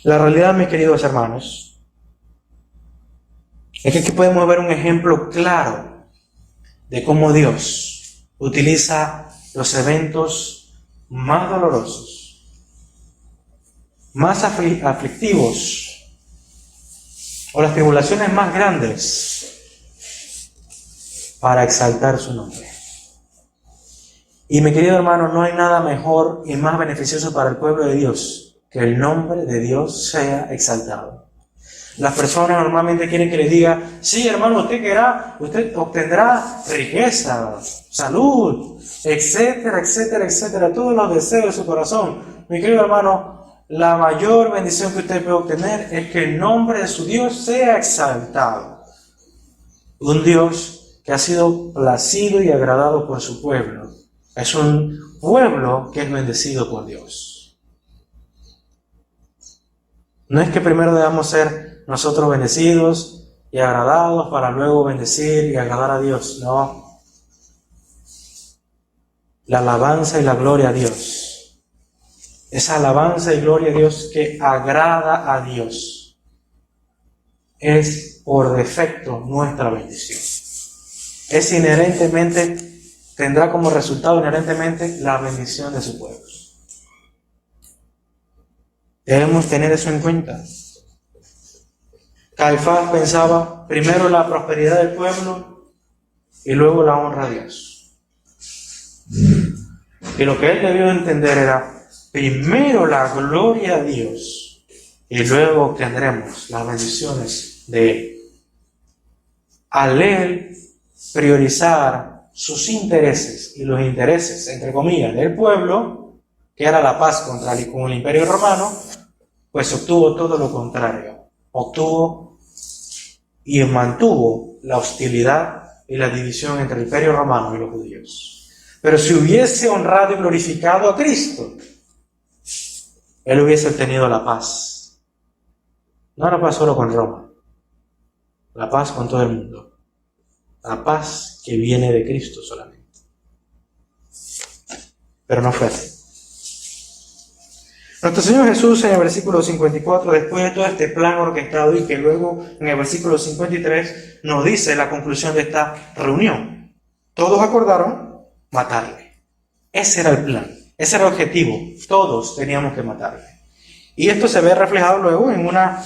La realidad, mis queridos hermanos, es que aquí podemos ver un ejemplo claro de cómo Dios utiliza los eventos más dolorosos, más aflictivos, o las tribulaciones más grandes para exaltar su nombre. Y mi querido hermano, no hay nada mejor y más beneficioso para el pueblo de Dios que el nombre de Dios sea exaltado. Las personas normalmente quieren que les diga, sí hermano, usted obtendrá riqueza, salud, etcétera, etcétera, etcétera, todos los deseos de su corazón. Mi querido hermano, la mayor bendición que usted puede obtener es que el nombre de su Dios sea exaltado. Un Dios que ha sido placido y agradado por su pueblo. Es un pueblo que es bendecido por Dios. No es que primero debamos ser nosotros bendecidos y agradados para luego bendecir y agradar a Dios. No. La alabanza y la gloria a Dios. Esa alabanza y gloria a Dios que agrada a Dios es por defecto nuestra bendición. Es inherentemente, tendrá como resultado inherentemente la bendición de su pueblo. Debemos tener eso en cuenta. Caifás pensaba primero la prosperidad del pueblo y luego la honra a Dios. Y lo que él debió entender era, primero la gloria a Dios y luego obtendremos las bendiciones de Él. Al él priorizar sus intereses y los intereses, entre comillas, del pueblo, que era la paz con el Imperio Romano, pues obtuvo todo lo contrario. Obtuvo y mantuvo la hostilidad y la división entre el Imperio Romano y los judíos. Pero si hubiese honrado y glorificado a Cristo, él hubiese obtenido la paz. No la paz solo con Roma, la paz con todo el mundo. La paz que viene de Cristo solamente. Pero no fue así. Nuestro Señor Jesús en el versículo 54, después de todo este plan orquestado, y que luego en el versículo 53 nos dice la conclusión de esta reunión. Todos acordaron matarle. Ese era el plan, ese era el objetivo. Todos teníamos que matarle. Y esto se ve reflejado luego en una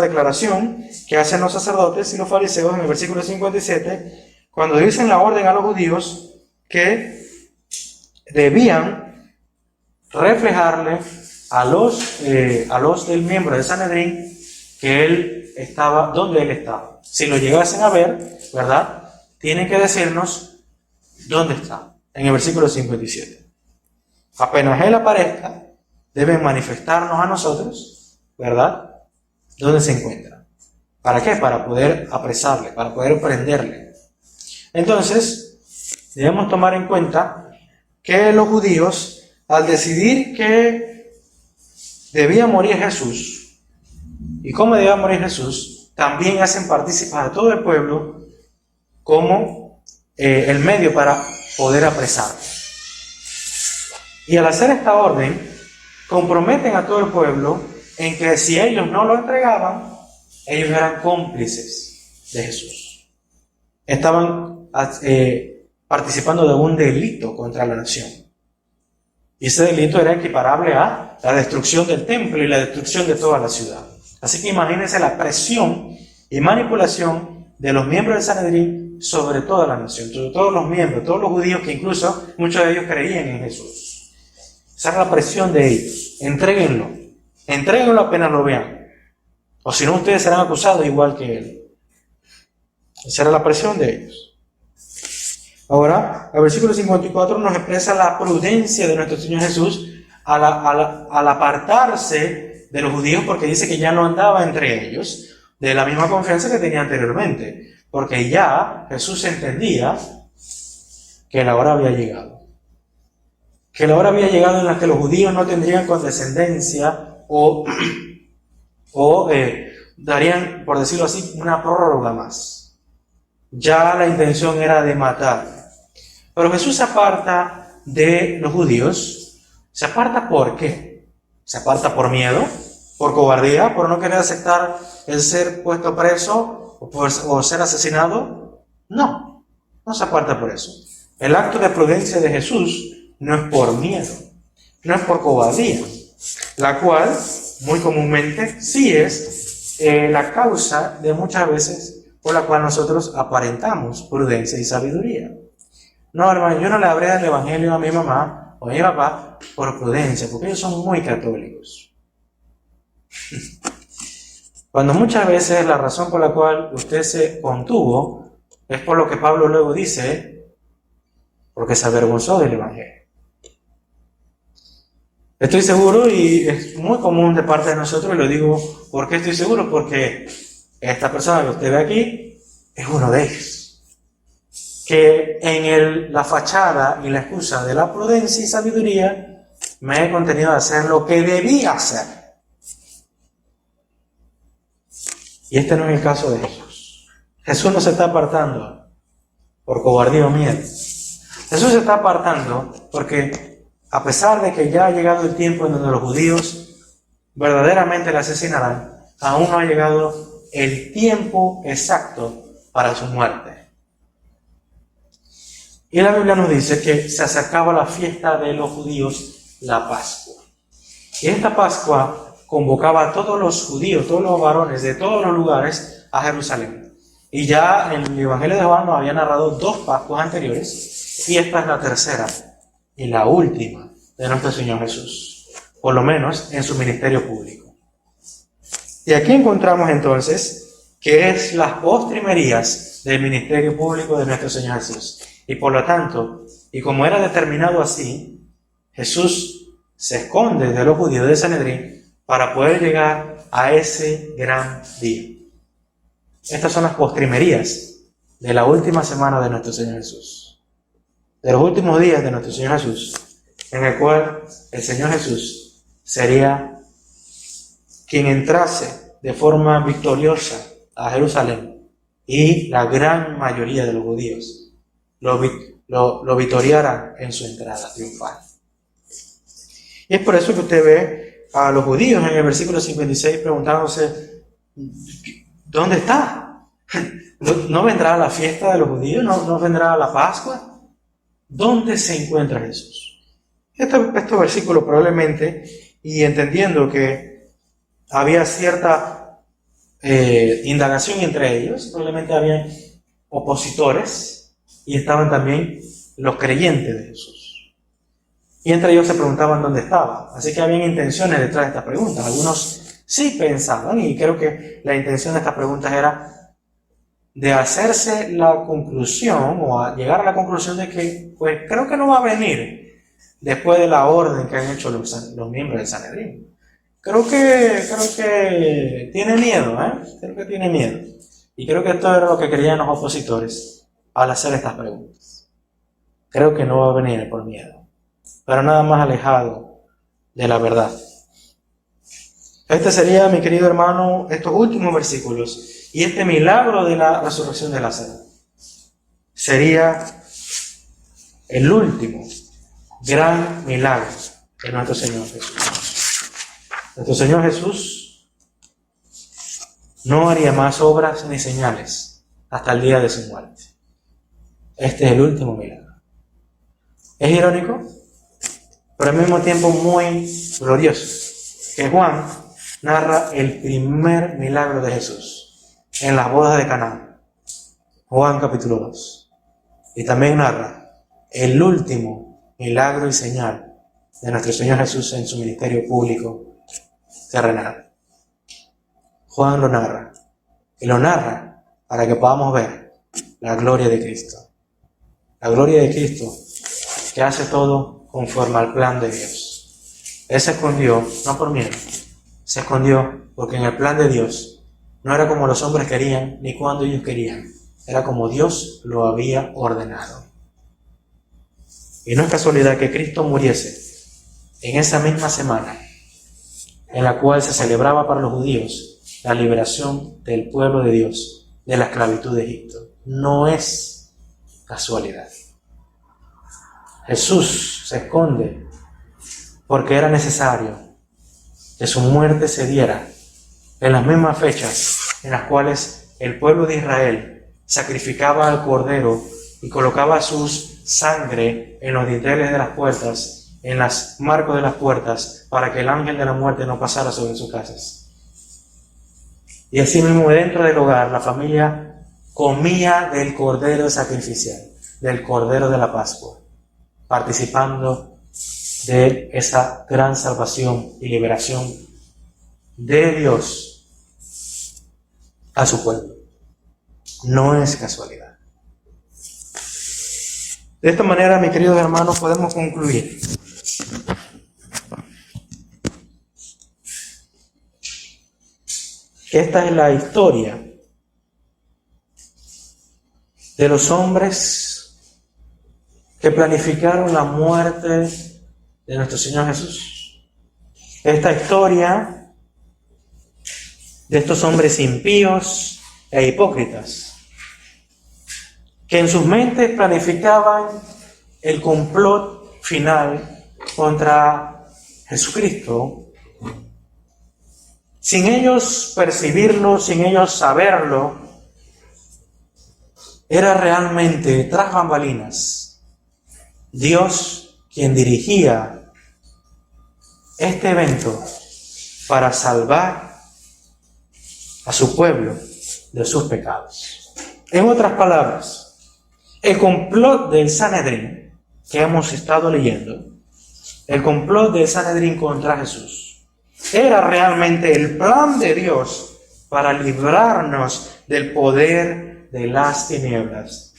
declaración que hacen los sacerdotes y los fariseos en el versículo 57, cuando dicen la orden a los judíos que debían reflejarle a los del miembro de Sanedrín que él estaba donde él estaba. Si lo llegasen a ver, ¿verdad? Tienen que decirnos dónde está, en el versículo 57. Apenas él aparezca, deben manifestarnos a nosotros, ¿verdad?, dónde se encuentra. ¿Para qué? Para poder apresarle, para poder prenderle. Entonces, debemos tomar en cuenta que los judíos, al decidir que debía morir Jesús, y cómo debía morir Jesús, también hacen participar a todo el pueblo como el medio para poder apresarlo. Y al hacer esta orden, comprometen a todo el pueblo en que si ellos no lo entregaban, ellos eran cómplices de Jesús. Estaban participando de un delito contra la nación. Y ese delito era equiparable a la destrucción del templo y la destrucción de toda la ciudad. Así que imagínense la presión y manipulación de los miembros del Sanedrín sobre toda la nación, sobre todos los miembros, todos los judíos que incluso muchos de ellos creían en Jesús. Esa era la presión de ellos. Entréguenlo apenas lo vean. O si no, ustedes serán acusados igual que él. Esa era la presión de ellos. Ahora, el versículo 54 nos expresa la prudencia de nuestro Señor Jesús al apartarse de los judíos, porque dice que ya no andaba entre ellos de la misma confianza que tenía anteriormente, porque ya Jesús entendía que la hora había llegado. Que la hora había llegado en la que los judíos no tendrían condescendencia o darían, por decirlo así, una prórroga más. Ya la intención era de matar. Pero Jesús se aparta de los judíos. ¿Se aparta por qué? ¿Se aparta por miedo? ¿Por cobardía? ¿Por no querer aceptar el ser puesto preso o ser asesinado? No, no se aparta por eso. El acto de prudencia de Jesús no es por miedo, no es por cobardía, la cual muy comúnmente sí es la causa de muchas veces por la cual nosotros aparentamos prudencia y sabiduría. No, hermano, yo no le hablé del evangelio a mi mamá o a mi papá por prudencia, porque ellos son muy católicos. Cuando muchas veces la razón por la cual usted se contuvo es por lo que Pablo luego dice, porque se avergonzó del evangelio. Estoy seguro, y es muy común de parte de nosotros, y lo digo porque estoy seguro, porque esta persona que usted ve aquí es uno de ellos, que en la fachada y la excusa de la prudencia y sabiduría me he contenido a hacer lo que debía hacer. Y este no es el caso de Jesús. Jesús no se está apartando por cobardía o miedo. Jesús se está apartando porque, a pesar de que ya ha llegado el tiempo en donde los judíos verdaderamente le asesinarán, aún no ha llegado el tiempo exacto para su muerte. Y la Biblia nos dice que se acercaba la fiesta de los judíos, la Pascua. Y esta Pascua convocaba a todos los judíos, todos los varones de todos los lugares a Jerusalén. Y ya en el Evangelio de Juan nos había narrado 2 Pascuas anteriores, y esta es la tercera y la última de nuestro Señor Jesús, por lo menos en su ministerio público. Y aquí encontramos entonces que es las postrimerías del ministerio público de nuestro Señor Jesús. Y por lo tanto, y como era determinado así, Jesús se esconde de los judíos de Sanedrín para poder llegar a ese gran día. Estas son las postrimerías de la última semana de nuestro Señor Jesús, de los últimos días de nuestro Señor Jesús, en el cual el Señor Jesús sería quien entrase de forma victoriosa a Jerusalén y la gran mayoría de los judíos lo victoriaran en su entrada triunfal. Y es por eso que usted ve a los judíos en el versículo 56 preguntándose, ¿dónde está? ¿No vendrá a la fiesta de los judíos? ¿No vendrá a la Pascua? ¿Dónde se encuentra Jesús? Estos versículos probablemente, y entendiendo que había cierta indagación entre ellos, probablemente habían opositores y estaban también los creyentes de Jesús. Y entre ellos se preguntaban dónde estaba. Así que habían intenciones detrás de estas preguntas. Algunos sí pensaban, y creo que la intención de estas preguntas era de hacerse la conclusión o a llegar a la conclusión de que, pues creo que no va a venir después de la orden que han hecho los miembros del Sanedrín. Creo que tiene miedo, Creo que tiene miedo. Y creo que esto era lo que creían los opositores al hacer estas preguntas. Creo que no va a venir por miedo, pero nada más alejado de la verdad. Este sería, mi querido hermano, estos últimos versículos y este milagro de la resurrección de Lázaro. Sería el último gran milagro de nuestro Señor Jesús. Nuestro Señor Jesús no haría más obras ni señales hasta el día de su muerte. Este es el último milagro. ¿Es irónico? Pero al mismo tiempo muy glorioso, que Juan narra el primer milagro de Jesús en las bodas de Caná, Juan capítulo 2, y también narra el último milagro y señal de nuestro Señor Jesús en su ministerio público terrenal. Juan lo narra, y lo narra para que podamos ver la gloria de Cristo, la gloria de Cristo que hace todo conforme al plan de Dios. Él se escondió, no por miedo, se escondió porque en el plan de Dios no era como los hombres querían ni cuando ellos querían, era como Dios lo había ordenado. Y no es casualidad que Cristo muriese en esa misma semana en la cual se celebraba para los judíos la liberación del pueblo de Dios de la esclavitud de Egipto. No es casualidad. Jesús se esconde porque era necesario que su muerte se diera en las mismas fechas en las cuales el pueblo de Israel sacrificaba al cordero y colocaba su sangre en los dinteles de las puertas, en los marcos de las puertas, para que el ángel de la muerte no pasara sobre sus casas. Y así mismo dentro del hogar la familia comía del cordero sacrificial, del cordero de la Pascua, participando de esa gran salvación y liberación de Dios a su pueblo. No es casualidad. De esta manera, mis queridos hermanos, podemos concluir que esta es la historia de los hombres que planificaron la muerte de nuestro Señor Jesús. Esta historia de estos hombres impíos e hipócritas que en sus mentes planificaban el complot final contra Jesucristo, sin ellos percibirlo, sin ellos saberlo. Era realmente tras bambalinas Dios quien dirigía este evento para salvar a su pueblo de sus pecados. En otras palabras, el complot del Sanedrín que hemos estado leyendo, el complot del Sanedrín contra Jesús, era realmente el plan de Dios para librarnos del poder de las tinieblas.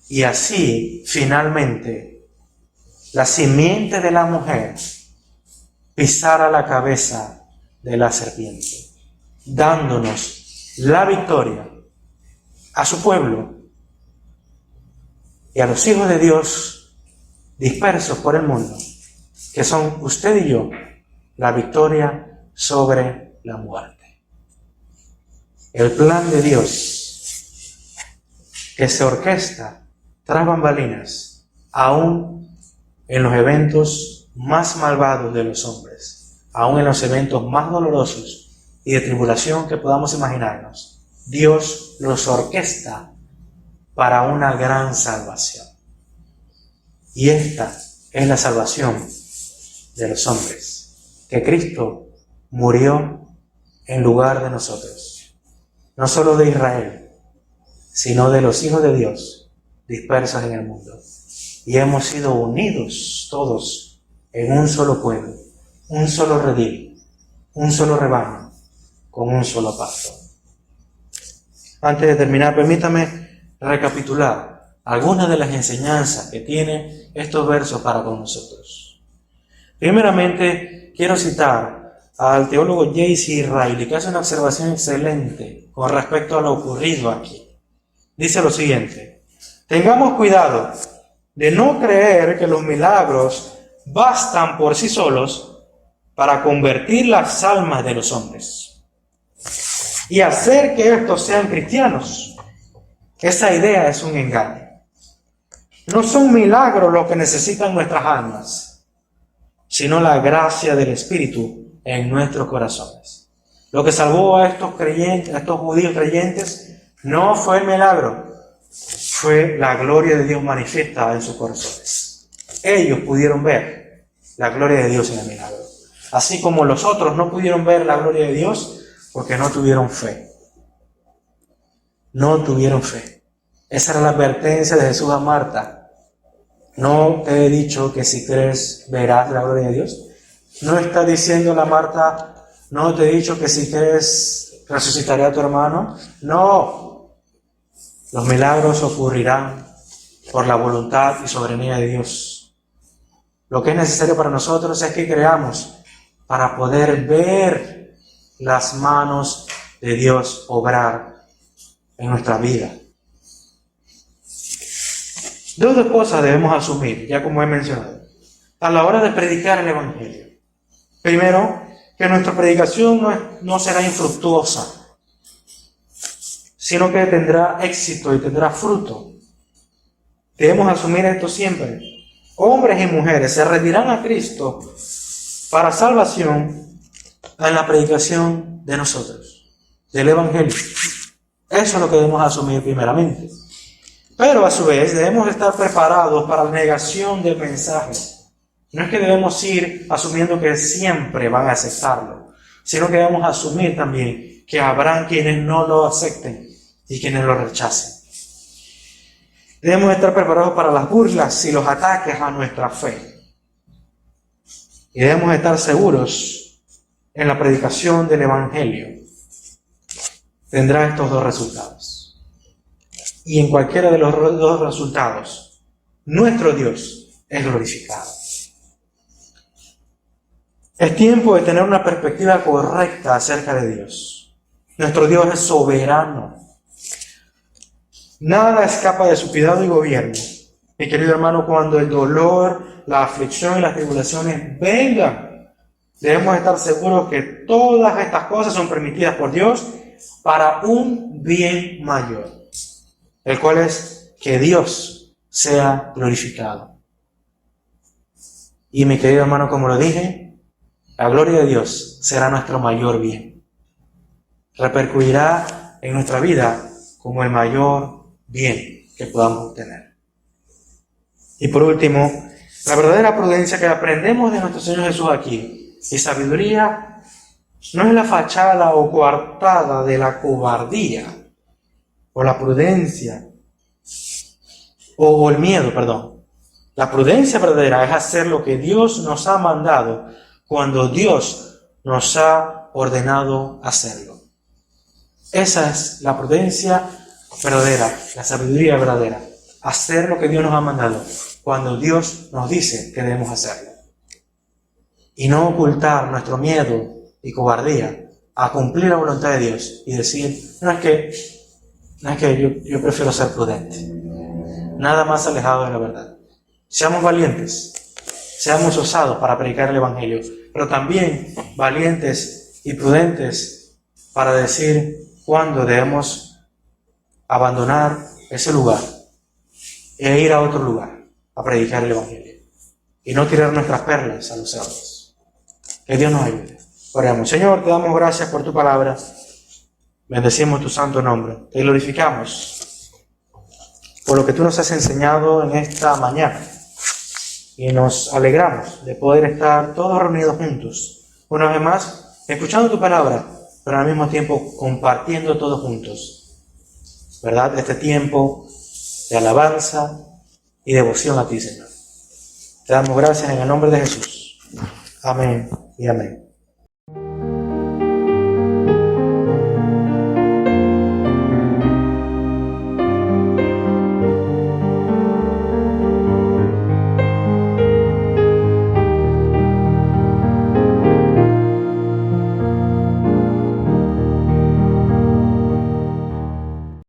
Y así, finalmente, la simiente de la mujer pisara la cabeza de la serpiente, dándonos la victoria a su pueblo y a los hijos de Dios dispersos por el mundo, que son usted y yo, la victoria sobre la muerte. El plan de Dios que se orquesta tras bambalinas, aún en los eventos más malvados de los hombres, aún en los eventos más dolorosos y de tribulación que podamos imaginarnos, Dios los orquesta para una gran salvación. Y esta es la salvación de los hombres, que Cristo murió en lugar de nosotros, no solo de Israel, sino de los hijos de Dios dispersos en el mundo. Y hemos sido unidos todos en un solo pueblo, un solo redil, un solo rebaño, con un solo pasto. Antes de terminar, permítame recapitular algunas de las enseñanzas que tienen estos versos para con nosotros. Primeramente, quiero citar al teólogo J.C. Ryle, que hace una observación excelente con respecto a lo ocurrido aquí. Dice lo siguiente: tengamos cuidado de no creer que los milagros bastan por sí solos para convertir las almas de los hombres y hacer que estos sean cristianos. Esa idea es un engaño. No son milagros lo que necesitan nuestras almas, sino la gracia del Espíritu en nuestros corazones. Lo que salvó a estos creyentes, a estos judíos creyentes, no fue el milagro, fue la gloria de Dios manifiesta en sus corazones. Ellos pudieron ver la gloria de Dios en el milagro, así como los otros no pudieron ver la gloria de Dios porque no tuvieron fe. No tuvieron fe. Esa era la advertencia de Jesús a Marta. ¿No te he dicho que si crees verás la gloria de Dios? ¿No está diciendo la Marta, no te he dicho que si crees resucitaré a tu hermano? No. Los milagros ocurrirán por la voluntad y soberanía de Dios. Lo que es necesario para nosotros es que creamos para poder ver las manos de Dios obrar en nuestra vida. Dos cosas debemos asumir, ya como he mencionado, a la hora de predicar el Evangelio. Primero, que nuestra predicación no será infructuosa, sino que tendrá éxito y tendrá fruto. Debemos asumir esto siempre. Hombres y mujeres se rendirán a Cristo para salvación en la predicación de nosotros, del Evangelio. Eso es lo que debemos asumir primeramente. Pero a su vez debemos estar preparados para la negación del mensaje. No es que debemos ir asumiendo que siempre van a aceptarlo, sino que debemos asumir también que habrán quienes no lo acepten y quienes lo rechacen. Debemos estar preparados para las burlas y los ataques a nuestra fe. Y debemos estar seguros en la predicación del Evangelio. Tendrá estos dos resultados. Y en cualquiera de los dos resultados, nuestro Dios es glorificado. Es tiempo de tener una perspectiva correcta acerca de Dios. Nuestro Dios es soberano. Nada escapa de su cuidado y gobierno. Mi querido hermano, cuando el dolor, la aflicción y las tribulaciones vengan, debemos estar seguros que todas estas cosas son permitidas por Dios para un bien mayor, el cual es que Dios sea glorificado. Y mi querido hermano, como lo dije, la gloria de Dios será nuestro mayor bien. Repercutirá en nuestra vida como el mayor bien que podamos obtener. Y por último, la verdadera prudencia que aprendemos de nuestro Señor Jesús aquí, y sabiduría, no es la fachada o coartada de la cobardía, o la prudencia, o el miedo, perdón. La prudencia verdadera es hacer lo que Dios nos ha mandado cuando Dios nos ha ordenado hacerlo. Esa es la prudencia verdadera, la sabiduría verdadera. Hacer lo que Dios nos ha mandado cuando Dios nos dice que debemos hacerlo. Y no ocultar nuestro miedo y cobardía a cumplir la voluntad de Dios y decir, no es que yo prefiero ser prudente. Nada más alejado de la verdad. Seamos valientes, seamos osados para predicar el Evangelio, pero también valientes y prudentes para decir cuándo debemos abandonar ese lugar e ir a otro lugar a predicar el Evangelio y no tirar nuestras perlas a los cerdos. Que Dios nos ayude. Oremos. Señor, te damos gracias por tu palabra. Bendecimos tu santo nombre. Te glorificamos por lo que tú nos has enseñado en esta mañana. Y nos alegramos de poder estar todos reunidos juntos. Una vez más, escuchando tu palabra, pero al mismo tiempo compartiendo todos juntos. ¿Verdad? Este tiempo de alabanza y devoción a ti, Señor. Te damos gracias en el nombre de Jesús. Amén y amén.